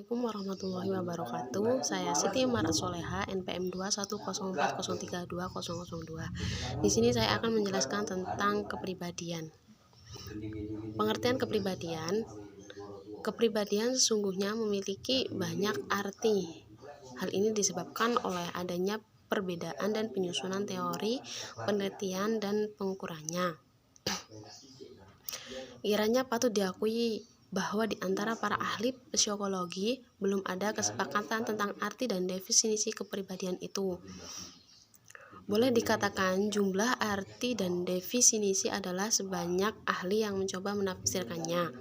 Assalamualaikum warahmatullahi wabarakatuh. Saya Siti Marat Soleha, NPM 21040432002. Di sini saya akan menjelaskan tentang kepribadian. Pengertian kepribadian. Kepribadian sesungguhnya memiliki banyak arti. Hal ini disebabkan oleh adanya perbedaan dan penyusunan teori, penelitian, dan pengukurannya. Kiranya patut diakui bahwa di antara para ahli psikologi belum ada kesepakatan tentang arti dan definisi kepribadian itu. Boleh dikatakan jumlah arti dan definisi adalah sebanyak ahli yang mencoba menafsirkannya.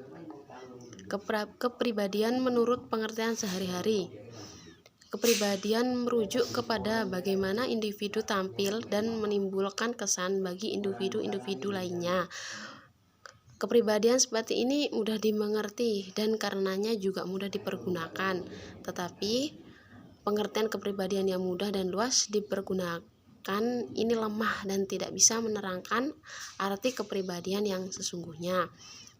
Kepribadian menurut pengertian sehari-hari. Kepribadian merujuk kepada bagaimana individu tampil dan menimbulkan kesan bagi individu-individu lainnya. Kepribadian seperti ini mudah dimengerti dan karenanya juga mudah dipergunakan. Tetapi pengertian kepribadian yang mudah dan luas dipergunakan ini lemah dan tidak bisa menerangkan arti kepribadian yang sesungguhnya.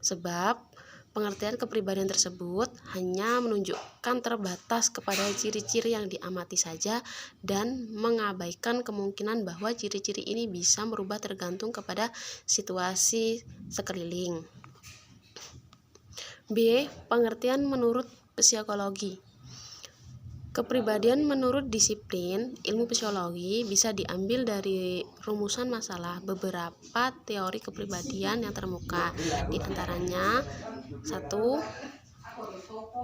Sebab pengertian kepribadian tersebut hanya menunjukkan terbatas kepada ciri-ciri yang diamati saja dan mengabaikan kemungkinan bahwa ciri-ciri ini bisa berubah tergantung kepada situasi sekeliling. B. Pengertian menurut psikologi. Kepribadian menurut disiplin ilmu psikologi bisa diambil dari rumusan masalah beberapa teori kepribadian yang termuka. Di antaranya 1.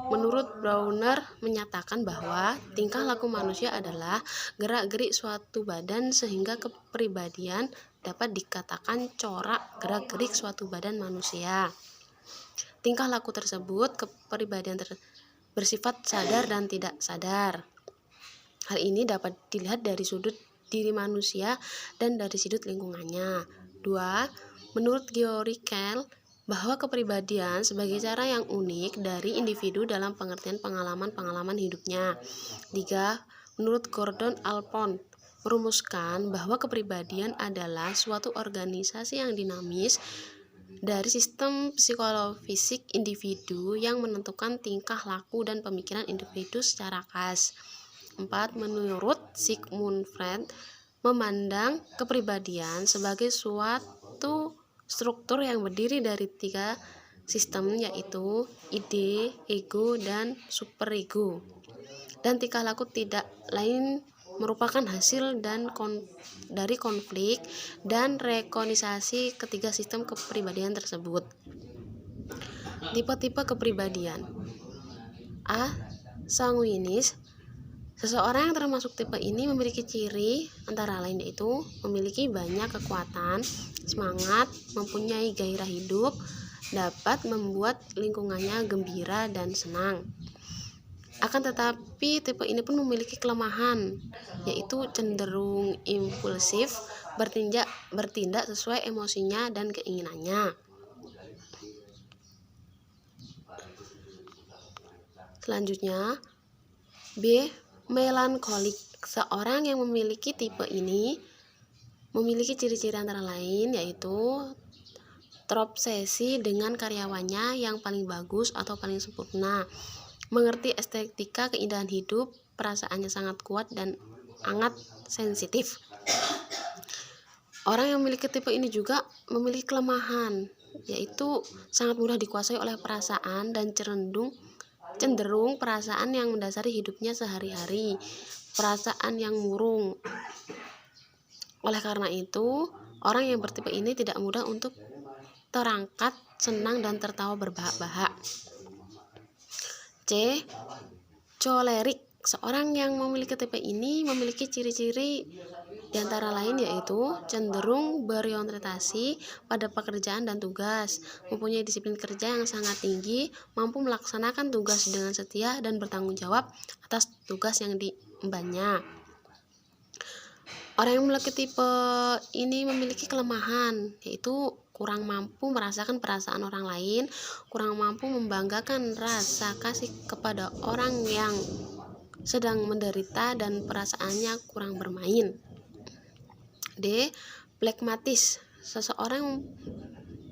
Menurut Browner menyatakan bahwa tingkah laku manusia adalah gerak-gerik suatu badan sehingga kepribadian dapat dikatakan corak gerak-gerik suatu badan manusia. Tingkah laku tersebut kepribadian bersifat sadar dan tidak sadar. Hal ini dapat dilihat dari sudut diri manusia dan dari sudut lingkungannya. 2. Menurut Georg Kell bahwa kepribadian sebagai cara yang unik dari individu dalam pengertian pengalaman-pengalaman hidupnya. 3. Menurut Gordon Allport merumuskan bahwa kepribadian adalah suatu organisasi yang dinamis dari sistem psikofisik individu yang menentukan tingkah laku dan pemikiran individu secara khas. 4. Menurut Sigmund Freud memandang kepribadian sebagai suatu struktur yang berdiri dari 3 sistem, yaitu ide, ego, dan superego. Dan tingkah laku tidak lain merupakan hasil dari konflik dan rekognisasi ketiga sistem kepribadian tersebut. Tipe-tipe kepribadian. A. Sanguinis. Seseorang yang termasuk tipe ini memiliki ciri antara lain yaitu memiliki banyak kekuatan, semangat, mempunyai gairah hidup, dapat membuat lingkungannya gembira dan senang. Akan tetapi tipe ini pun memiliki kelemahan, yaitu cenderung impulsif, bertindak sesuai emosinya dan keinginannya. Selanjutnya, B. Melankolik. Seorang yang memiliki tipe ini memiliki ciri-ciri antara lain yaitu terobsesi dengan karyawannya yang paling bagus atau paling sempurna, mengerti estetika keindahan hidup, perasaannya sangat kuat dan sangat sensitif. Orang yang memiliki tipe ini juga memiliki kelemahan, yaitu sangat mudah dikuasai oleh perasaan dan cenderung perasaan yang mendasari hidupnya sehari-hari, perasaan yang murung. Oleh karena itu, orang yang bertipe ini tidak mudah untuk terangkat, senang, dan tertawa berbahak-bahak. C. Cholerik. Seorang yang memiliki tipe ini memiliki ciri-ciri di antara lain yaitu cenderung berorientasi pada pekerjaan dan tugas, mempunyai disiplin kerja yang sangat tinggi, mampu melaksanakan tugas dengan setia dan bertanggung jawab atas tugas yang diembannya. Orang yang memiliki tipe ini memiliki kelemahan, yaitu kurang mampu merasakan perasaan orang lain, kurang mampu membanggakan rasa kasih kepada orang yang sedang menderita, dan perasaannya kurang bermain. D. Plekmatis. Seseorang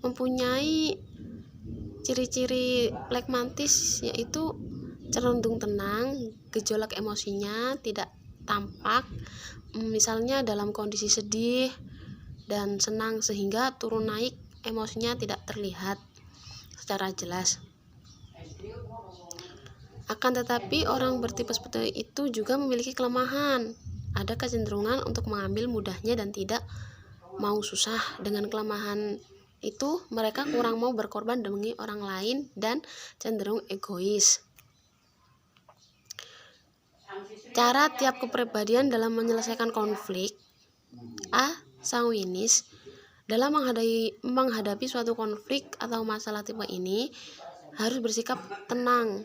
mempunyai ciri-ciri plekmatis yaitu cenderung tenang, gejolak emosinya tidak tampak, misalnya dalam kondisi sedih dan senang, sehingga turun naik emosinya tidak terlihat secara jelas. Akan tetapi orang bertipe seperti itu juga memiliki kelemahan. Ada kecenderungan untuk mengambil mudahnya dan tidak mau susah. Dengan kelemahan itu, mereka kurang mau berkorban demi orang lain dan cenderung egois. Cara tiap kepribadian dalam menyelesaikan konflik. A. Sanguinis. Dalam menghadapi suatu konflik atau masalah tipe ini, harus bersikap tenang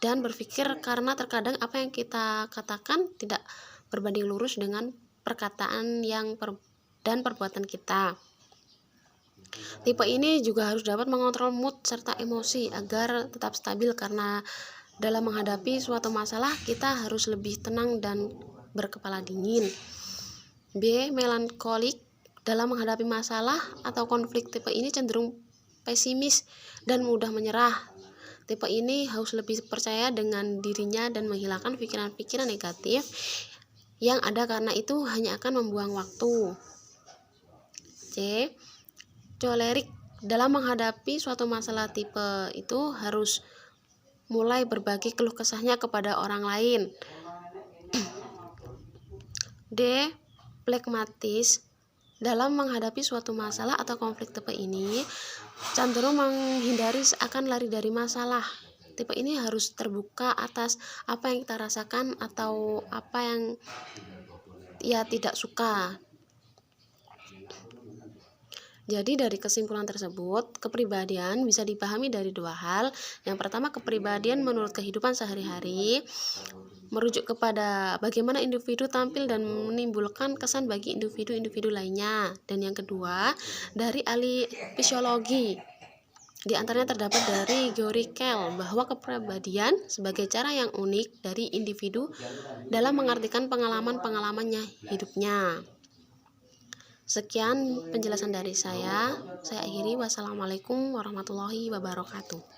dan berpikir, karena terkadang apa yang kita katakan tidak berbanding lurus dengan perkataan dan perbuatan kita. Tipe ini juga harus dapat mengontrol mood serta emosi agar tetap stabil, karena dalam menghadapi suatu masalah kita harus lebih tenang dan berkepala dingin. B. Melankolik. Dalam menghadapi masalah atau konflik, tipe ini cenderung pesimis dan mudah menyerah. Tipe ini harus lebih percaya dengan dirinya dan menghilangkan pikiran-pikiran negatif yang ada, karena itu hanya akan membuang waktu. C. Kolerik. Dalam menghadapi suatu masalah, tipe itu harus mulai berbagi keluh kesahnya kepada orang lain. D. Plekmatis. Dalam menghadapi suatu masalah atau konflik, tipe ini cenderung menghindari, seakan lari dari masalah. Tipe ini harus terbuka atas apa yang kita rasakan atau apa yang ia tidak suka. Jadi dari kesimpulan tersebut, kepribadian bisa dipahami dari dua hal. Yang pertama, kepribadian menurut kehidupan sehari-hari, merujuk kepada bagaimana individu tampil dan menimbulkan kesan bagi individu-individu lainnya. Dan yang kedua, dari ahli fisiologi. Di antaranya terdapat dari Gary Kell bahwa kepribadian sebagai cara yang unik dari individu dalam mengartikan pengalaman-pengalamannya hidupnya. Sekian penjelasan dari saya akhiri. Wassalamualaikum warahmatullahi wabarakatuh.